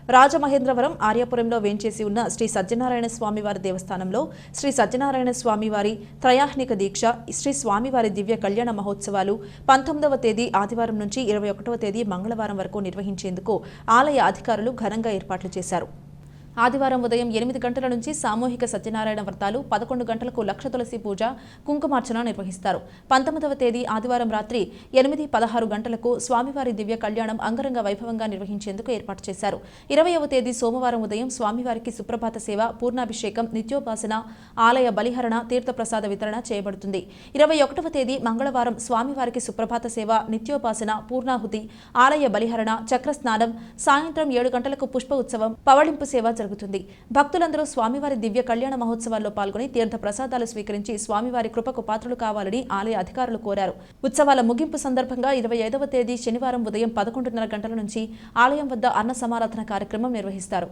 రాజమహేంద్రవరం ఆర్యాపురంలో వేంచేసి ఉన్న శ్రీ సత్యనారాయణ స్వామివారి దేవస్థానంలో శ్రీ సత్యనారాయణ స్వామివారి త్రయాహ్నిక దీక్ష శ్రీ స్వామివారి దివ్య కళ్యాణ మహోత్సవాలు 19వ తేదీ ఆదివారం నుంచి 21వ తేదీ మంగళవారం వరకు నిర్వహించేందుకు ఆలయ అధికారులు ఘనంగా ఏర్పాట్లు చేశారు. ఆదివారం ఉదయం 8 గంటల నుంచి సామూహిక సత్యనారాయణ వ్రతాలు, 11 గంటలకు లక్ష తులసి పూజ, కుంకుమార్చన నిర్వహిస్తారు. 19వ తేదీ ఆదివారం రాత్రి 8:16 గంటలకు స్వామివారి దివ్య కళ్యాణం అంగరంగ వైభవంగా నిర్వహించేందుకు ఏర్పాటు చేశారు. 20వ తేదీ సోమవారం ఉదయం స్వామివారికి సుప్రభాత సేవ, పూర్ణాభిషేకం, నిత్యోపాసన, ఆలయ బలిహరణ, తీర్థప్రసాద వితరణ చేయబడుతుంది. 21వ తేదీ మంగళవారం స్వామివారికి సుప్రభాత సేవ, నిత్యోపాసన, పూర్ణాహుతి, ఆలయ బలిహరణ, చక్రస్నానం, సాయంత్రం 7 గంటలకు పుష్ప ఉత్సవం, పవళింపు సేవ జరుగుతుంది. భక్తులందరూ స్వామివారి దివ్య కళ్యాణ మహోత్సవాల్లో పాల్గొని తీర్థ ప్రసాదాలు స్వీకరించి స్వామివారి కృపకు పాత్రులు కావాలని ఆలయ అధికారులు కోరారు. ఉత్సవాల ముగింపు సందర్భంగా 25వ తేదీ శనివారం ఉదయం 11:30 గంటల నుంచి ఆలయం వద్ద అన్న సమారాధన కార్యక్రమం నిర్వహిస్తారు.